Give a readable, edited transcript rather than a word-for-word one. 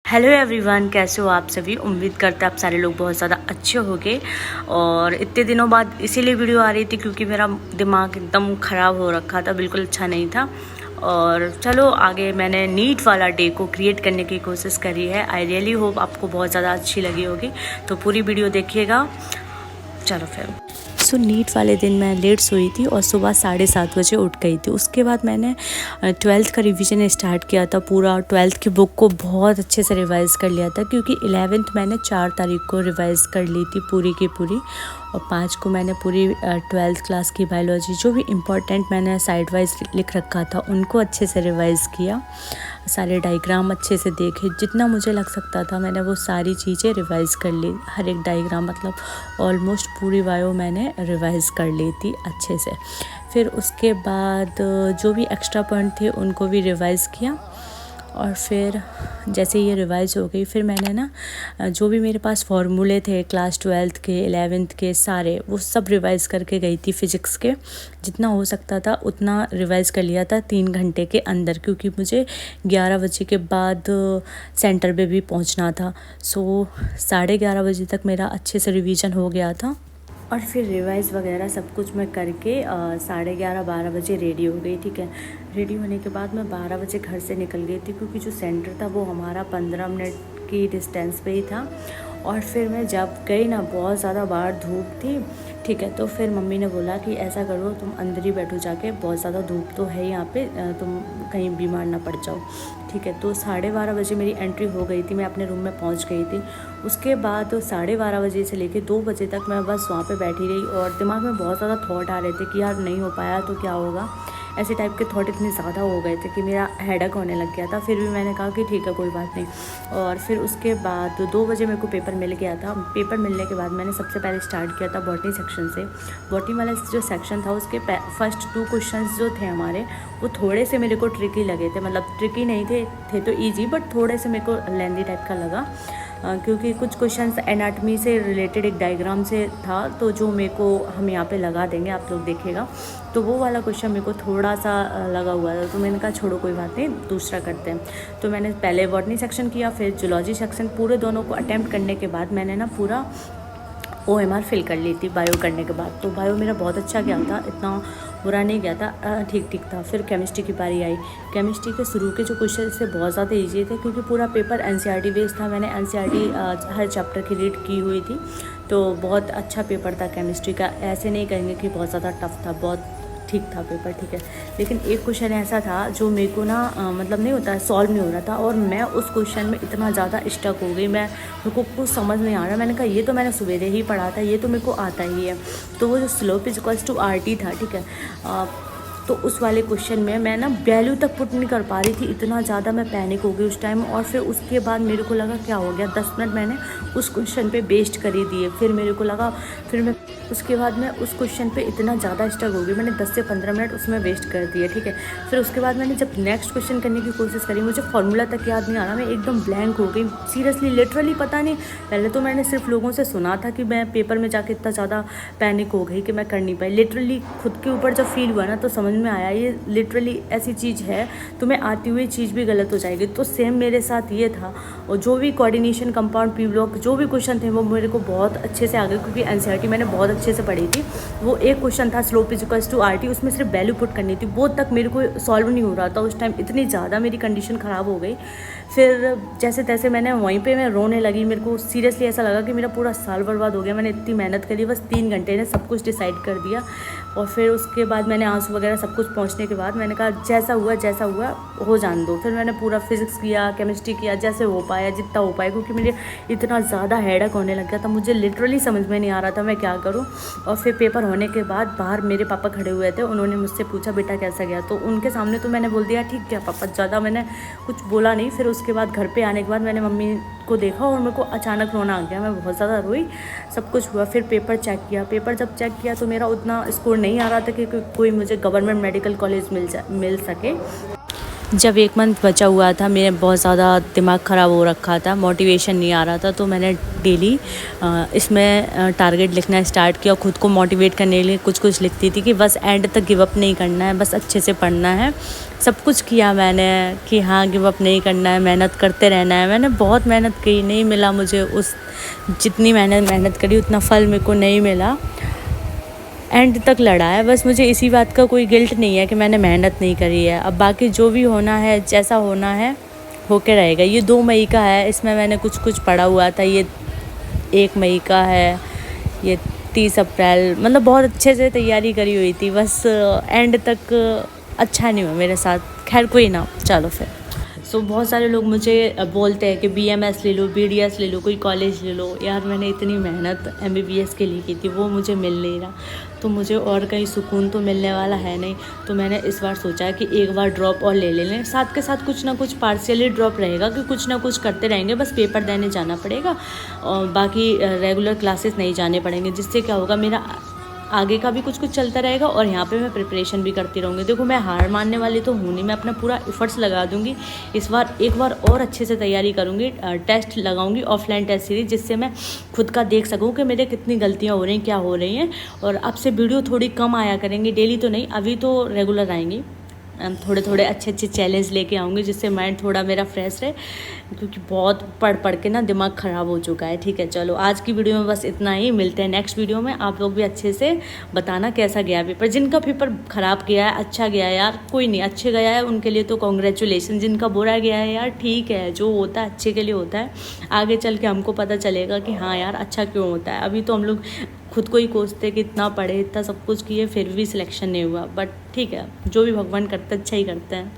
Hello everyone, कैसे हो आप सभी। उम्मीद करते हैं आप सारे लोग बहुत ज़्यादा अच्छे होंगे। और इतने दिनों बाद इसीलिए वीडियो आ रही थी क्योंकि मेरा दिमाग एकदम ख़राब हो रखा था, बिल्कुल अच्छा नहीं था। और चलो आगे मैंने नीट वाला डे को क्रिएट करने की कोशिश करी है। आई रियली होप आपको बहुत ज़्यादा अच्छी लगी होगी, तो पूरी वीडियो देखिएगा। चलो फिर नीट वाले दिन मैं लेट सोई थी और सुबह 7:30 बजे उठ गई थी। उसके बाद मैंने 12th का रिवीजन स्टार्ट किया था। पूरा 12th की बुक को बहुत अच्छे से रिवाइज़ कर लिया था क्योंकि 11th मैंने 4 तारीख को रिवाइज़ कर ली थी पूरी की पूरी। और 5 को मैंने पूरी 12th क्लास की बायोलॉजी जो भी इम्पोर्टेंट मैंने साइड वाइज लिख रखा था उनको अच्छे से रिवाइज़ किया। सारे डायग्राम अच्छे से देखे, जितना मुझे लग सकता था मैंने वो सारी चीज़ें रिवाइज़ कर ली। हर एक डायग्राम मतलब ऑलमोस्ट पूरी बायो मैंने रिवाइज़ कर ली थी अच्छे से। फिर उसके बाद जो भी एक्स्ट्रा पॉइंट थे उनको भी रिवाइज़ किया। और फिर जैसे ये रिवाइज़ हो गई फिर मैंने ना जो भी मेरे पास फार्मूले थे क्लास 12th के 11th के सारे वो सब रिवाइज़ करके गई थी। फिज़िक्स के जितना हो सकता था उतना रिवाइज़ कर लिया था 3 घंटे के अंदर, क्योंकि मुझे 11 बजे के बाद सेंटर पे भी पहुंचना था। सो 11:30 बजे तक मेरा अच्छे से रिवीजन हो गया था। और फिर रिवाइज़ वगैरह सब कुछ मैं करके 11:30-12 बजे रेडी हो गई। ठीक है, रेडी होने के बाद मैं 12 बजे घर से निकल गई थी क्योंकि जो सेंटर था वो हमारा 15 मिनट की डिस्टेंस पे ही था। और फिर मैं जब गई ना, बहुत ज़्यादा बाहर धूप थी। ठीक है, तो फिर मम्मी ने बोला कि ऐसा करो तुम अंदर ही बैठो जाके, बहुत ज़्यादा धूप तो है यहाँ पे, तुम कहीं बीमार ना पड़ जाओ। ठीक है, तो 12:30 बजे मेरी एंट्री हो गई थी, मैं अपने रूम में पहुँच गई थी। उसके बाद 12:30 बजे से लेकर 2 बजे तक मैं बस वहाँ पे बैठी रही और दिमाग में बहुत ज़्यादा थॉट आ रहे थे कि यार नहीं हो पाया तो क्या होगा। ऐसे टाइप के थॉट इतने ज़्यादा हो गए थे कि मेरा हेडेक होने लग गया था। फिर भी मैंने कहा कि ठीक है कोई बात नहीं। और फिर उसके बाद 2 बजे मेरे को पेपर मिल गया था। पेपर मिलने के बाद मैंने सबसे पहले स्टार्ट किया था बॉटनी सेक्शन से। बॉटनी वाला जो सेक्शन था उसके फर्स्ट 2 क्वेश्चंस जो थे हमारे वो थोड़े से मेरे को ट्रिकी लगे थे। मतलब ट्रिकी नहीं थे तो ईजी, बट थोड़े से मेरे को लेंदी टाइप का लगा क्योंकि कुछ क्वेश्चंस एनाटमी से रिलेटेड एक डायग्राम से था, तो जो मेरे को हम यहाँ पे लगा देंगे, आप लोग देखिएगा। तो वो वाला क्वेश्चन मेरे को थोड़ा सा लगा हुआ था, तो मैंने कहा छोड़ो कोई बात नहीं, दूसरा करते हैं। तो मैंने पहले बॉटनी सेक्शन किया, फिर जूलॉजी सेक्शन। पूरे दोनों को अटैम्प्ट करने के बाद मैंने ना पूरा OMR फिल कर ली थी बायो करने के बाद। तो बायो मेरा बहुत अच्छा गया था, इतना बुरा नहीं गया था, ठीक ठीक था। फिर केमिस्ट्री की बारी आई। केमिस्ट्री के शुरू के जो क्वेश्चन थे बहुत ज़्यादा ईजी थे क्योंकि पूरा पेपर NCERT बेस्ड था। मैंने NCERT हर चैप्टर की रीड की हुई थी, तो बहुत अच्छा पेपर था केमिस्ट्री का। ऐसे नहीं कहेंगे कि बहुत ज़्यादा टफ था, बहुत ठीक था पेपर। ठीक है, लेकिन एक क्वेश्चन ऐसा था जो मेरे को ना मतलब नहीं होता, सॉल्व नहीं हो रहा था और मैं उस क्वेश्चन में इतना ज़्यादा स्टक हो गई। मेरे को कुछ समझ नहीं आ रहा। मैंने कहा ये तो मैंने सवेरे ही पढ़ा था, ये तो मेरे को आता ही है। तो वो जो slope is equals to RT था। ठीक है, तो उस वाले क्वेश्चन में मैं ना वैल्यू तक पुट नहीं कर पा रही थी, इतना ज़्यादा मैं पैनिक हो गई उस टाइम। और फिर उसके बाद मेरे को लगा क्या हो गया, 10 मिनट मैंने उस क्वेश्चन पे वेस्ट कर ही दिए। फिर मेरे को लगा, फिर मैं उसके बाद मैं उस क्वेश्चन पे इतना ज़्यादा स्टक हो गई, मैंने 10 से 15 मिनट उसमें वेस्ट कर दिए। ठीक है, फिर उसके बाद मैंने जब नेक्स्ट क्वेश्चन करने की कोशिश करी, मुझे फार्मूला तक याद नहीं आ रहा, मैं एकदम ब्लैंक हो गई सीरियसली, लिटरली। पता नहीं, पहले तो मैंने सिर्फ लोगों से सुना था कि मैं पेपर में जाके इतना ज़्यादा पैनिक हो गई कि मैं कर नहीं पाई। लिटरली खुद के ऊपर जब फील हुआ ना तो समझ में आया ये लिटरली ऐसी चीज़ है, तुम्हें आती हुई चीज़ भी गलत हो जाएगी। तो सेम मेरे साथ ये था। और जो भी कोऑर्डिनेशन, कंपाउंड, पी ब्लॉक, जो भी क्वेश्चन थे वो मेरे को बहुत अच्छे से आ गए क्योंकि NCERT मैंने बहुत अच्छे से पढ़ी थी। वो एक क्वेश्चन था slope is equals to RT, उसमें सिर्फ वैल्यू पुट करनी थी, वो तक मेरे को सॉल्व नहीं हो रहा था उस टाइम। इतनी ज़्यादा मेरी कंडीशन ख़राब हो गई। फिर जैसे तैसे मैंने वहीं पे मैं रोने लगी। मेरे को सीरियसली ऐसा लगा कि मेरा पूरा साल बर्बाद हो गया। मैंने इतनी मेहनत करी, बस 3 घंटे ने सब कुछ डिसाइड कर दिया। और फिर उसके बाद मैंने आंसू वगैरह सब कुछ पहुंचने के बाद मैंने कहा जैसा हुआ हो जान दो। फिर मैंने पूरा फिज़िक्स किया, केमिस्ट्री किया, जैसे हो पाया, जितना हो पाया, क्योंकि मुझे इतना ज़्यादा हेडेक होने लग गया था, मुझे लिटरली समझ में नहीं आ रहा था मैं क्या करूं। और फिर पेपर होने के बाद बाहर मेरे पापा खड़े हुए थे, उन्होंने मुझसे पूछा बेटा कैसा गया, तो उनके सामने तो मैंने बोल दिया ठीक है पापा, ज़्यादा मैंने कुछ बोला नहीं। फिर उसके बाद घर पे आने के बाद मैंने मम्मी को देखा और मेरे को अचानक रोना आ गया, मैं बहुत ज़्यादा रोई। सब कुछ हुआ, फिर पेपर चेक किया। पेपर जब चेक किया तो मेरा उतना स्कोर नहीं आ रहा था कि कोई मुझे गवर्नमेंट मेडिकल कॉलेज मिल सके। जब 1 मंथ बचा हुआ था, मेरे बहुत ज़्यादा दिमाग ख़राब हो रखा था, मोटिवेशन नहीं आ रहा था, तो मैंने डेली इसमें टारगेट लिखना स्टार्ट किया। खुद को मोटिवेट करने के लिए कुछ लिखती थी कि बस एंड तक गिव अप नहीं करना है, बस अच्छे से पढ़ना है। सब कुछ किया मैंने कि हाँ गिव अप नहीं करना है, मेहनत करते रहना है। मैंने बहुत मेहनत की, नहीं मिला मुझे उस जितनी मैंने मेहनत करी उतना फल मेरे को नहीं मिला। एंड तक लड़ा है, बस मुझे इसी बात का कोई गिल्ट नहीं है कि मैंने मेहनत नहीं करी है। अब बाकी जो भी होना है, जैसा होना है होके रहेगा। ये 2 मई का है, इसमें मैंने कुछ पढ़ा हुआ था। ये 1 मई का है, ये 30 अप्रैल, मतलब बहुत अच्छे से तैयारी करी हुई थी। बस एंड तक अच्छा नहीं हुआ मेरे साथ। खैर कोई ना, चलो फिर। सो बहुत सारे लोग मुझे बोलते हैं कि BMS ले लो, BDS ले लो, कोई कॉलेज ले लो। यार मैंने इतनी मेहनत MBBS के लिए की थी, वो मुझे मिल नहीं रहा, तो मुझे और कहीं सुकून तो मिलने वाला है नहीं। तो मैंने इस बार सोचा है कि एक बार ड्रॉप और ले लें। साथ के साथ कुछ ना कुछ पार्शियली ड्रॉप रहेगा कि कुछ ना कुछ करते रहेंगे, बस पेपर देने जाना पड़ेगा और बाकी रेगुलर क्लासेस नहीं जाने पड़ेंगे। जिससे क्या होगा, मेरा आगे का भी कुछ चलता रहेगा और यहाँ पे मैं प्रिपरेशन भी करती रहूँगी। देखो मैं हार मानने वाली तो हूँ नहीं, मैं अपना पूरा एफर्ट्स लगा दूँगी। इस बार एक बार और अच्छे से तैयारी करूँगी, टेस्ट लगाऊँगी, ऑफलाइन टेस्ट सीरीज, जिससे मैं खुद का देख सकूँ कि मेरे कितनी गलतियाँ हो रही हैं, क्या हो रही हैं। और अब से वीडियो थोड़ी कम आया करेंगी, डेली तो नहीं, अभी तो रेगुलर आएंगी। थोड़े अच्छे चैलेंज लेके आऊँगी, जिससे माइंड थोड़ा मेरा फ्रेश रहे, क्योंकि बहुत पढ़ के ना दिमाग ख़राब हो चुका है। ठीक है, चलो आज की वीडियो में बस इतना ही। मिलते हैं नेक्स्ट वीडियो में। आप लोग भी अच्छे से बताना कैसा गया पेपर। जिनका पेपर ख़राब गया है, अच्छा गया है यार, कोई नहीं, अच्छे गया है उनके लिए तो कॉन्ग्रेचुलेसन। जिनका बुरा गया है यार, ठीक है, जो होता है अच्छे के लिए होता है। आगे चल के हमको पता चलेगा कि हाँ यार अच्छा क्यों होता है। अभी तो हम लोग खुद को ही कोसते कि इतना पढ़े, इतना सब कुछ किए, फिर भी सिलेक्शन नहीं हुआ। बट ठीक है, जो भी भगवान करते अच्छा ही करते हैं।